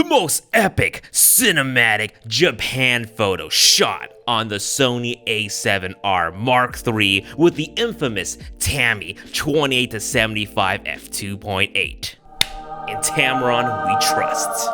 most epic cinematic Japan photo shot on the Sony a7R Mark III with the infamous Tammy 28-75 f2.8. In Tamron, we trust.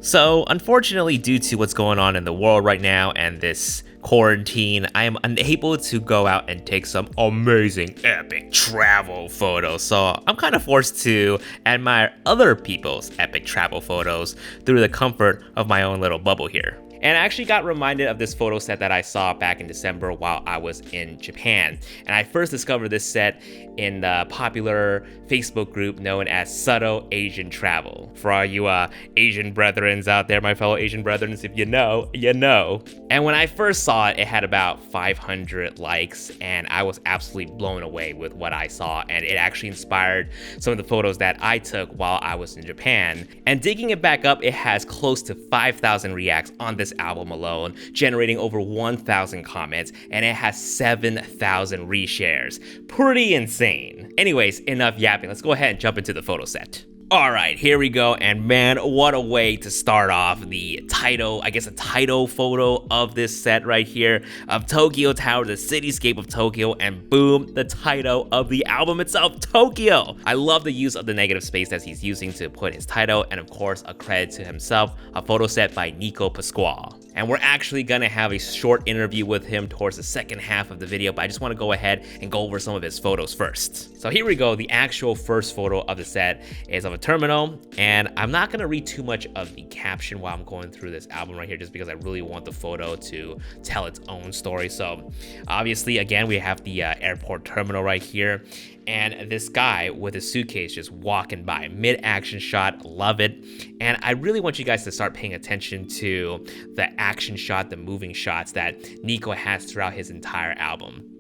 So, unfortunately, due to what's going on in the world right now and this quarantine, I am unable to go out and take some amazing, epic travel photos. So, I'm kind of forced to admire other people's epic travel photos through the comfort of my own little bubble here. And I actually got reminded of this photo set that I saw back in December while I was in Japan. And I first discovered this set in the popular Facebook group known as Subtle Asian Travel. For all you Asian brethrens out there, my fellow Asian brethrens, if you know, you know. And when I first saw it, it had about 500 likes, and I was absolutely blown away with what I saw. And it actually inspired some of the photos that I took while I was in Japan. And digging it back up, it has close to 5,000 reacts on this album alone, generating over 1,000 comments, and it has 7,000 reshares. Pretty insane. Anyways, enough yapping. Let's go ahead and jump into the photo set. Alright, here we go, and man, what a way to start off the title, I guess a title photo of this set right here of Tokyo Tower, the cityscape of Tokyo, and boom, the title of the album itself, Tokyo! I love the use of the negative space that he's using to put his title, and of course, a credit to himself, a photo set by Nikko Pascua. And we're actually gonna have a short interview with him towards the second half of the video, but I just wanna go ahead and go over some of his photos first. So here we go, the actual first photo of the set is of a terminal, and I'm not gonna read too much of the caption while I'm going through this album right here, just because I really want the photo to tell its own story. So obviously, again, we have the airport terminal right here, and this guy with his suitcase just walking by, mid-action shot, love it. And I really want you guys to start paying attention to the action shot, the moving shots that Nikko has throughout his entire album.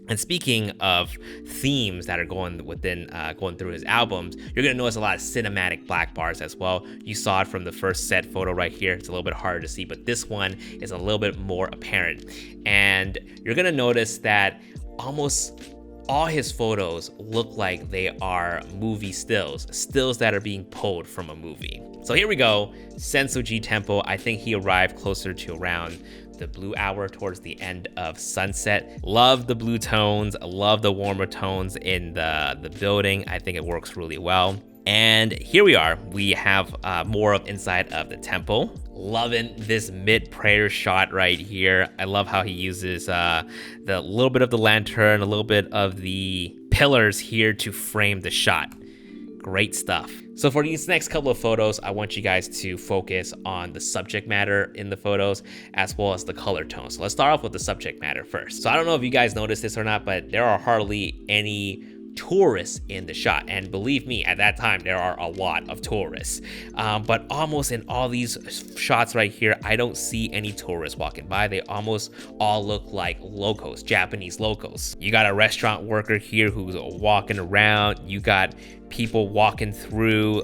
And speaking of themes that are going through his albums, you're gonna notice a lot of cinematic black bars as well. You saw it from the first set photo right here. It's a little bit harder to see, but this one is a little bit more apparent. And you're gonna notice that almost all his photos look like they are movie stills that are being pulled from a movie. So here we go, Sensoji Temple. I think he arrived closer to around the blue hour towards the end of sunset. Love the blue tones, love the warmer tones in the building. I think it works really well. And here we are, we have more of inside of the temple. Loving this mid-prayer shot right here. I love how he uses the little bit of the lantern, a little bit of the pillars here to frame the shot. Great stuff. So for these next couple of photos, I want you guys to focus on the subject matter in the photos as well as the color tone. So let's start off with the subject matter first. So I don't know if you guys noticed this or not, but there are hardly any tourists in the shot, and believe me, at that time there are a lot of tourists, but almost in all these shots right here, I don't see any tourists walking by. They almost all look like locals, Japanese locals. You got a restaurant worker here who's walking around. You got people walking through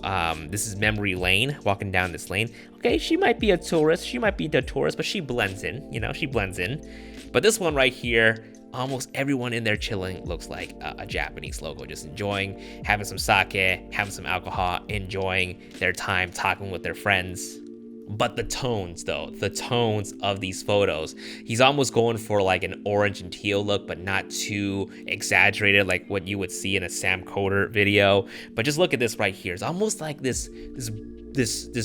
this is memory lane, walking down this lane. Okay, she might be a tourist, but she blends in, you know, she blends in. But this one right here, almost everyone in there chilling looks like a Japanese local, just enjoying, having some sake, having some alcohol, enjoying their time, talking with their friends. But the tones though, the tones of these photos, he's almost going for like an orange and teal look, but not too exaggerated like what you would see in a Sam Coder video. But just look at this right here. It's almost like this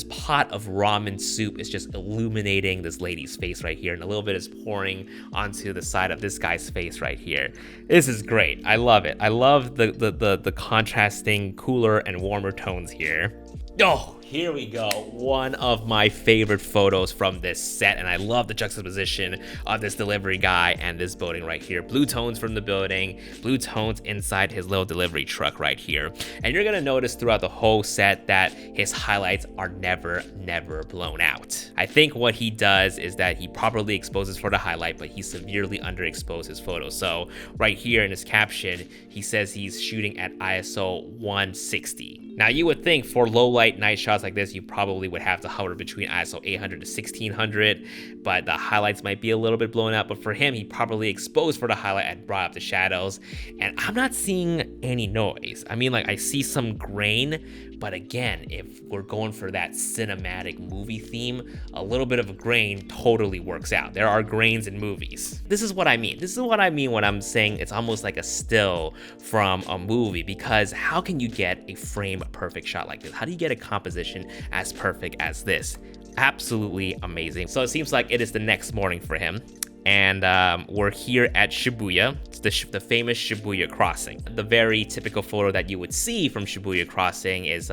pot of ramen soup is just illuminating this lady's face right here, and a little bit is pouring onto the side of this guy's face right here. This is great. I love it. I love the contrasting cooler and warmer tones here. Oh, here we go. One of my favorite photos from this set, and I love the juxtaposition of this delivery guy and this building right here. Blue tones from the building, blue tones inside his little delivery truck right here. And you're gonna notice throughout the whole set that his highlights are never blown out. I think what he does is that he properly exposes for the highlight, but he severely underexposes his photos. So right here in his caption, he says he's shooting at ISO 160. Now you would think for low light night shots like this, you probably would have to hover between ISO 800 to 1600, but the highlights might be a little bit blown out. But for him, he properly exposed for the highlight and brought up the shadows, and I'm not seeing any noise. I mean, like, I see some grain, But again, if we're going for that cinematic movie theme, a little bit of a grain totally works out. There are grains in movies. This is what I mean. This is what I mean when I'm saying it's almost like a still from a movie, because how can you get a frame perfect shot like this? How do you get a composition as perfect as this? Absolutely amazing. So it seems like it is the next morning for him. And we're here at Shibuya. It's the famous Shibuya Crossing. The very typical photo that you would see from Shibuya Crossing is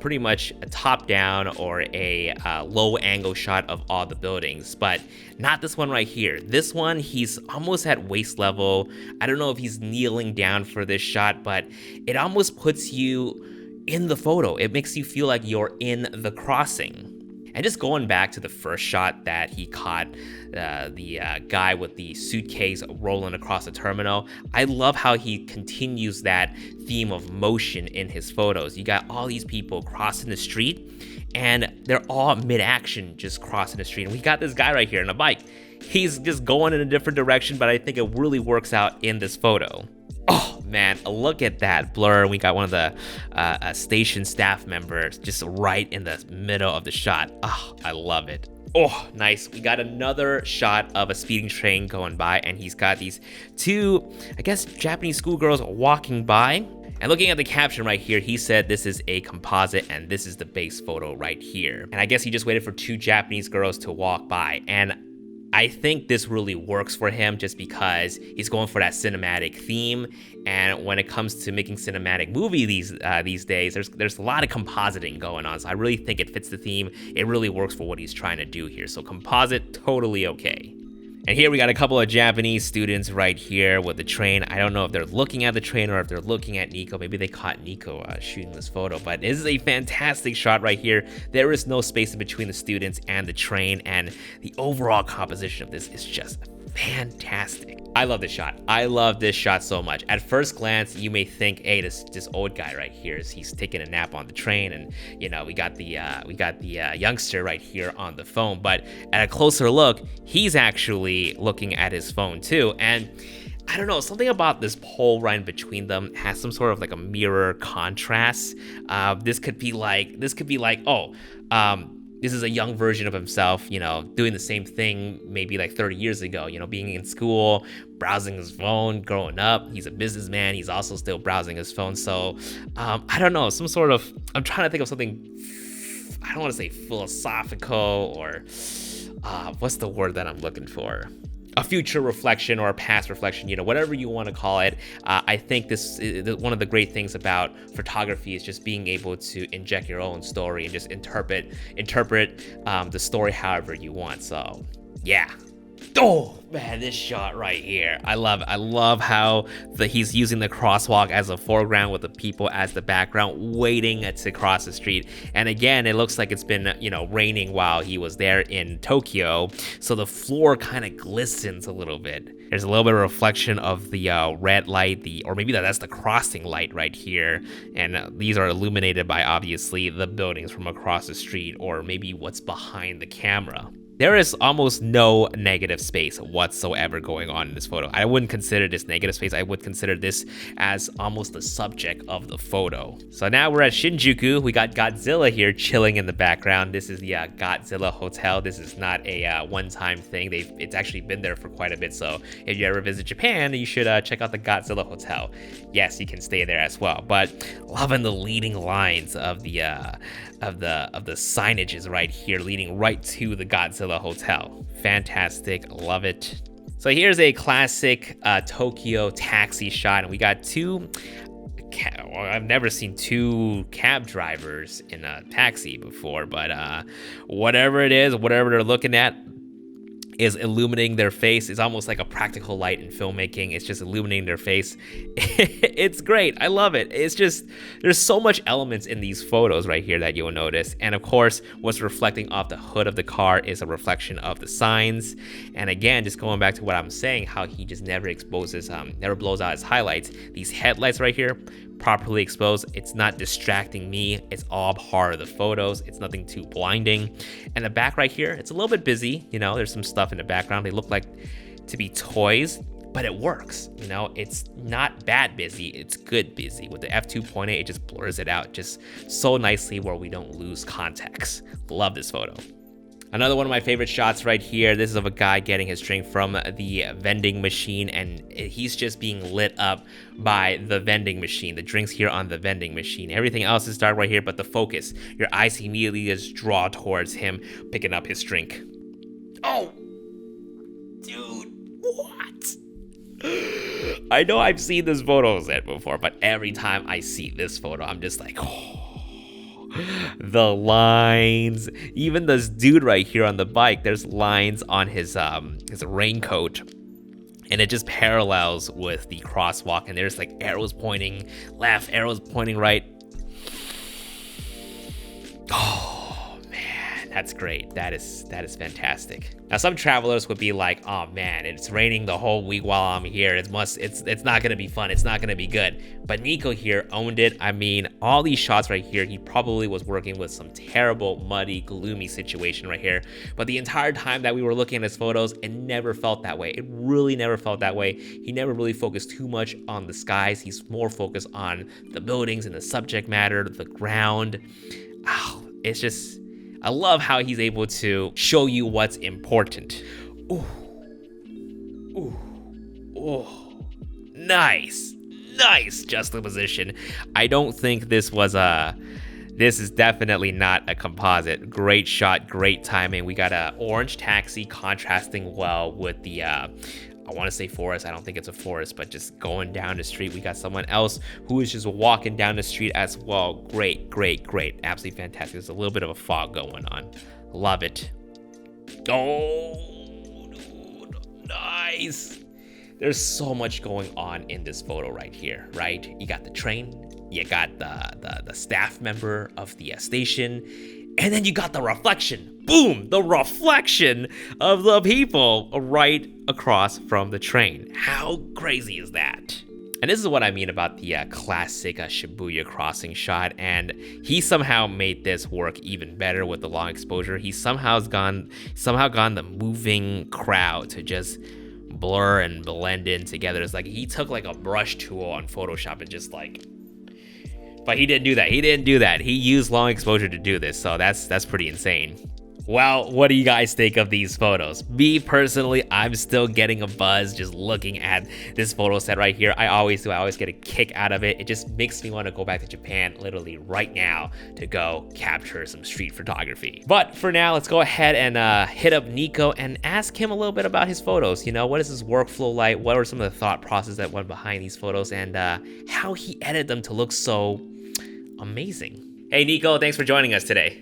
pretty much a top-down or a low-angle shot of all the buildings, but not this one right here. This one, he's almost at waist level. I don't know if he's kneeling down for this shot, but it almost puts you in the photo. It makes you feel like you're in the crossing. And just going back to the first shot that he caught, the guy with the suitcase rolling across the terminal, I love how he continues that theme of motion in his photos. You got all these people crossing the street, and they're all mid-action just crossing the street. And we got this guy right here on a bike. He's just going in a different direction, but I think it really works out in this photo. Oh man, look at that blur. We got one of the station staff members just right in the middle of the shot. Oh, I love it. Oh, nice. We got another shot of a speeding train going by, and he's got these two, I guess, Japanese schoolgirls walking by. And looking at the caption right here, he said this is a composite and this is the base photo right here. And I guess he just waited for two Japanese girls to walk by. And I think this really works for him just because he's going for that cinematic theme. And when it comes to making cinematic movies these days, there's a lot of compositing going on. So I really think it fits the theme. It really works for what he's trying to do here. So composite, totally okay. And here we got a couple of Japanese students right here with the train. I don't know if they're looking at the train or if they're looking at Nikko. Maybe they caught Nikko shooting this photo, but this is a fantastic shot right here. There is no space in between the students and the train, and the overall composition of this is just fantastic. I love this shot. I love this shot so much. At first glance, you may think, hey, this old guy right here he's taking a nap on the train, and you know we got the youngster right here on the phone. But at a closer look, he's actually looking at his phone too. And I don't know, something about this pole right in between them has some sort of like a mirror contrast. This could be like, this is a young version of himself, you know, doing the same thing maybe like 30 years ago, you know, being in school, browsing his phone, growing up. He's a businessman. He's also still browsing his phone. So I don't know, some sort of, I'm trying to think of something, I don't want to say philosophical or what's the word that I'm looking for? A future reflection or a past reflection, you know, whatever you want to call it. I think this is one of the great things about photography is just being able to inject your own story and just interpret the story however you want. So yeah. Oh man, this shot right here, I love it. I love how he's using the crosswalk as a foreground with the people as the background waiting to cross the street. And again, it looks like it's been, you know, raining while he was there in Tokyo, so the floor kind of glistens a little bit. There's a little bit of reflection of the red light, or maybe that's the crossing light right here, and these are illuminated by obviously the buildings from across the street, or maybe what's behind the camera. There is almost no negative space whatsoever going on in this photo. I wouldn't consider this negative space. I would consider this as almost the subject of the photo. So now we're at Shinjuku. We got Godzilla here chilling in the background. This is the Godzilla Hotel. This is not a one-time thing. It's actually been there for quite a bit. So if you ever visit Japan, you should check out the Godzilla Hotel. Yes, you can stay there as well. But loving the leading lines of the signages right here, leading right to the Godzilla Hotel. Fantastic, love it. So here's a classic Tokyo taxi shot, and we got I've never seen two cab drivers in a taxi before, but whatever it is, whatever they're looking at is illuminating their face. It's almost like a practical light in filmmaking. It's just illuminating their face. It's great. I love it. It's just, there's so much elements in these photos right here that you'll notice. And of course, what's reflecting off the hood of the car is a reflection of the signs. And again, just going back to what I'm saying, how he just never exposes, never blows out his highlights. These headlights right here, properly exposed. It's not distracting me. It's all part of the photos. It's nothing too blinding. And the back right here, it's a little bit busy. You know, there's some stuff in the background. They look like to be toys. but it works. You know, it's not bad busy, it's good busy. With the f2.8, it just blurs it out just so nicely where we don't lose context. Love this photo. Another one of my favorite shots right here. This is of a guy getting his drink from the vending machine, and he's just being lit up by the vending machine. The drinks here on the vending machine. Everything else is dark right here, but the focus, your eyes immediately just draw towards him picking up his drink. Oh, dude, what? I know I've seen this photo set before, but every time I see this photo, I'm just like, oh. The lines, even this dude right here on the bike, there's lines on his raincoat, and it just parallels with the crosswalk, and there's like arrows pointing left, arrows pointing right. Oh man, that's great. That is fantastic. Now some travelers would be like, oh man, it's raining the whole week while I'm here. It's not gonna be fun. It's not gonna be good. But Nikko here owned it. I mean, all these shots right here, he probably was working with some terrible, muddy, gloomy situation right here. But the entire time that we were looking at his photos, it never felt that way. It really never felt that way. He never really focused too much on the skies. He's more focused on the buildings and the subject matter, the ground. Oh, it's just, I love how he's able to show you what's important. Ooh, ooh, oh, nice juxtaposition. I don't think this is definitely not a composite. Great shot, great timing. We got a orange taxi contrasting well with the, I want to say forest. I don't think it's a forest, but just going down the street. We got someone else who is just walking down the street as well. Great. Absolutely fantastic. There's a little bit of a fog going on. Love it. Oh, dude, nice. There's so much going on in this photo right here, right? You got the train, you got the staff member of the station, and then you got the reflection. Boom! The reflection of the people right across from the train. How crazy is that? And this is what I mean about the classic Shibuya Crossing shot, and he somehow made this work even better with the long exposure. He somehow gone the moving crowd to just blur and blend in together. It's like he took like a brush tool on Photoshop and just like, but he didn't do that. He used long exposure to do this, so that's pretty insane. Well, what do you guys think of these photos? Me personally, I'm still getting a buzz just looking at this photo set right here. I always do. I always get a kick out of it. It just makes me want to go back to Japan literally right now to go capture some street photography. But for now, let's go ahead and hit up Nikko and ask him a little bit about his photos. You know, what is his workflow like? What are some of the thought process that went behind these photos, and how he edited them to look so amazing. Hey Nikko, thanks for joining us today.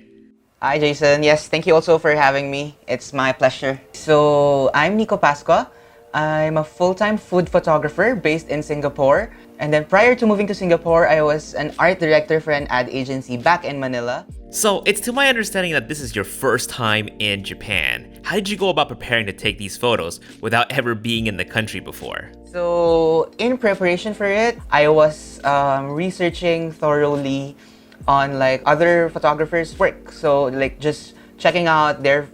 Hi Jason, yes, thank you also for having me. It's my pleasure. So I'm Nikko Pascua. I'm a full-time food photographer based in Singapore. And then prior to moving to Singapore, I was an art director for an ad agency back in Manila. So it's to my understanding that this is your first time in Japan. How did you go about preparing to take these photos without ever being in the country before? So in preparation for it, I was researching thoroughly on like other photographers' work. So like just checking out their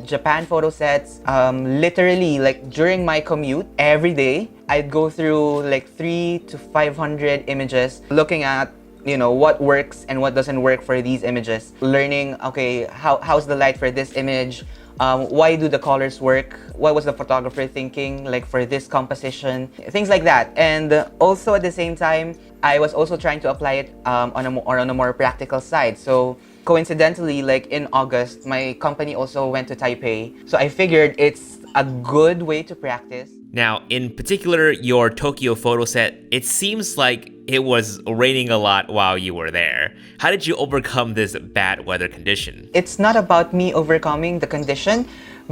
Japan photo sets. Literally like during my commute every day, I'd go through like 300 to 500 images, looking at, you know, what works and what doesn't work for these images. Learning, okay, how's the light for this image? Why do the colors work? What was the photographer thinking, like for this composition? Things like that. And also at the same time, I was also trying to apply it on a more practical side. So coincidentally, like in August, my company also went to Taipei. So I figured it's a good way to practice. Now, in particular, your Tokyo photo set, it seems like it was raining a lot while you were there. How did you overcome this bad weather condition? It's not about me overcoming the condition,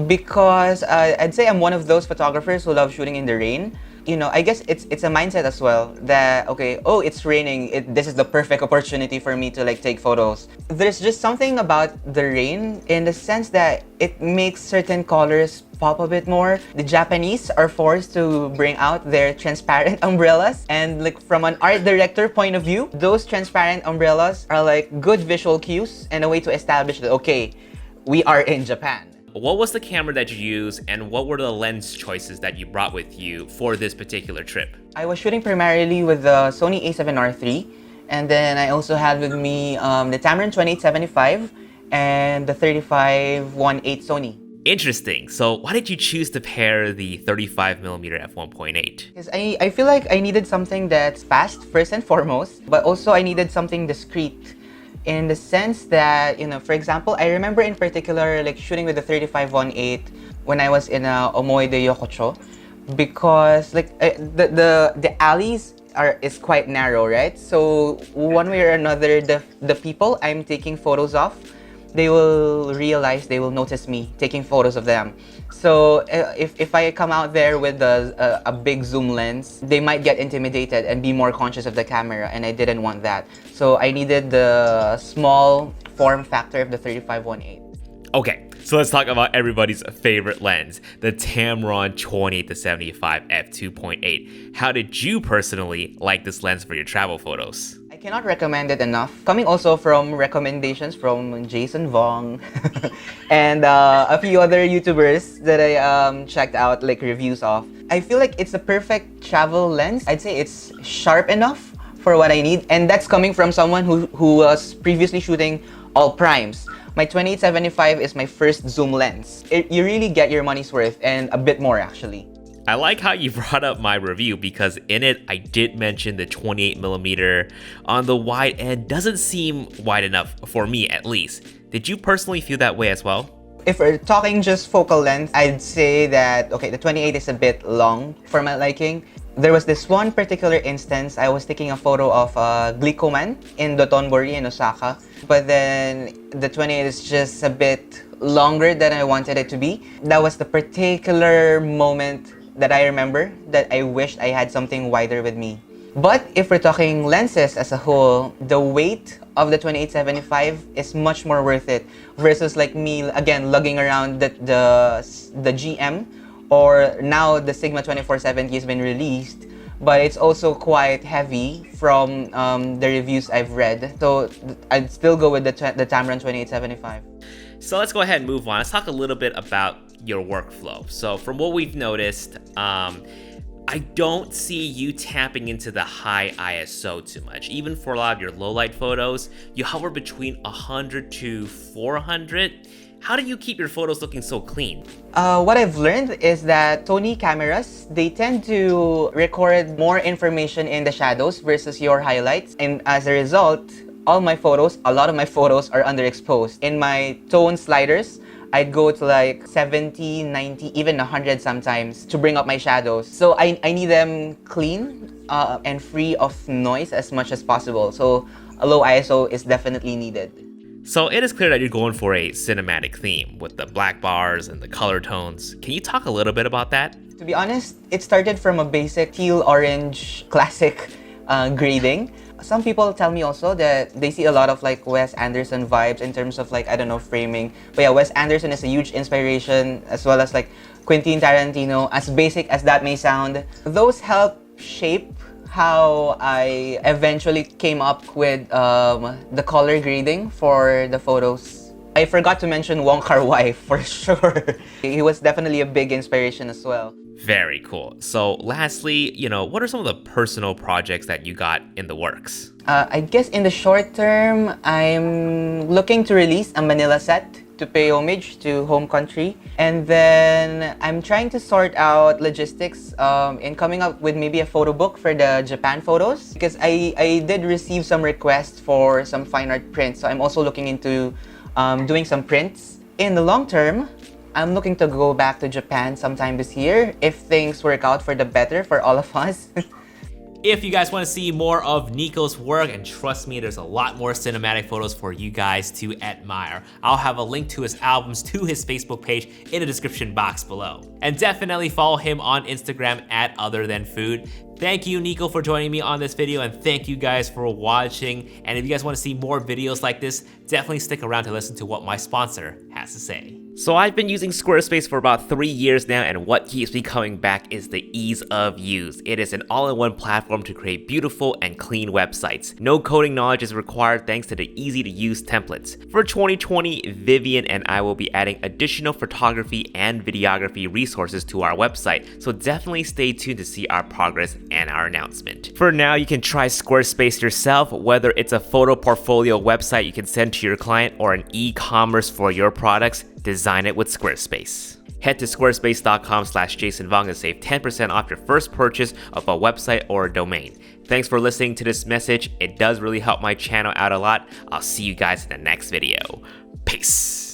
because I'd say I'm one of those photographers who love shooting in the rain. You know, I guess it's a mindset as well that, okay, oh, it's raining. This is the perfect opportunity for me to like take photos. There's just something about the rain in the sense that it makes certain colors pop a bit more. The Japanese are forced to bring out their transparent umbrellas, and like from an art director point of view, those transparent umbrellas are like good visual cues and a way to establish that, okay, we are in Japan. What was the camera that you used, and what were the lens choices that you brought with you for this particular trip? I was shooting primarily with the Sony a7R III, and then I also had with me the Tamron 2875 and the 35-1.8 Sony. Interesting. So why did you choose to pair the 35mm f1.8? Because I feel like I needed something that's fast first and foremost, but also I needed something discreet in the sense that, you know, for example, I remember in particular like shooting with the 35-1.8 when I was in Omoy de Yokocho, because like the alleys is quite narrow, right? So one way or another, the people I'm taking photos of, they will realize, they will notice me taking photos of them. So if I come out there with a big zoom lens, they might get intimidated and be more conscious of the camera, and I didn't want that. So I needed the small form factor of the 35-1.8. Okay, so let's talk about everybody's favorite lens, the Tamron 28-75 f2.8. How did you personally like this lens for your travel photos? I cannot recommend it enough. Coming also from recommendations from Jason Vong and a few other YouTubers that I checked out like reviews of. I feel like it's a perfect travel lens. I'd say it's sharp enough for what I need, and that's coming from someone who was previously shooting all primes. My 28-75 is my first zoom lens. You really get your money's worth and a bit more actually. I like how you brought up my review, because in it I did mention the 28mm on the wide end doesn't seem wide enough for me, at least. Did you personally feel that way as well? If we're talking just focal length, I'd say that, okay, the 28 is a bit long for my liking. There was this one particular instance, I was taking a photo of Glicoman in Dotonbori in Osaka, but then the 28 is just a bit longer than I wanted it to be. That was the particular moment that I remember that I wished I had something wider with me. But if we're talking lenses as a whole, the weight of the 28-75 is much more worth it versus like me again lugging around the GM, or now the Sigma 2470 has been released, but it's also quite heavy from the reviews I've read. So I'd still go with the Tamron 28-75. So let's go ahead and move on. Let's talk a little bit about your workflow. So from what we've noticed, I don't see you tapping into the high ISO too much. Even for a lot of your low light photos, you hover between 100 to 400. How do you keep your photos looking so clean? What I've learned is that Sony cameras, they tend to record more information in the shadows versus your highlights. And as a result, a lot of my photos are underexposed. In my tone sliders, I'd go to like 70, 90, even 100 sometimes to bring up my shadows. So I need them clean and free of noise as much as possible. So a low ISO is definitely needed. So it is clear that you're going for a cinematic theme with the black bars and the color tones. Can you talk a little bit about that? To be honest, it started from a basic teal-orange classic grading. Some people tell me also that they see a lot of like Wes Anderson vibes in terms of like, I don't know, framing. But yeah, Wes Anderson is a huge inspiration, as well as like Quentin Tarantino, as basic as that may sound. Those help shape how I eventually came up with the color grading for the photos. I forgot to mention Wong Kar-wai for sure. He was definitely a big inspiration as well. Very cool. So lastly, what are some of the personal projects that you got in the works? I guess in the short term, I'm looking to release a Manila set to pay homage to home country. And then I'm trying to sort out logistics in coming up with maybe a photo book for the Japan photos, because I did receive some requests for some fine art prints. So I'm also looking into doing some prints. In the long term, I'm looking to go back to Japan sometime this year if things work out for the better for all of us. If you guys want to see more of Nikko's work, and trust me, there's a lot more cinematic photos for you guys to admire. I'll have a link to his albums to his Facebook page in the description box below. And definitely follow him on Instagram at OtherThanFood. Thank you, Nikko, for joining me on this video, and thank you guys for watching. And if you guys want to see more videos like this, definitely stick around to listen to what my sponsor has to say. So I've been using Squarespace for about 3 years now, and what keeps me coming back is the ease of use. It is an all-in-one platform to create beautiful and clean websites. No coding knowledge is required thanks to the easy-to-use templates. For 2020, Vivian and I will be adding additional photography and videography resources to our website, so definitely stay tuned to see our progress and our announcement. For now, you can try Squarespace yourself, whether it's a photo portfolio website you can send to your client or an e-commerce for your products. Design it with Squarespace. Head to squarespace.com/JasonVong to save 10% off your first purchase of a website or a domain. Thanks for listening to this message. It does really help my channel out a lot. I'll see you guys in the next video. Peace.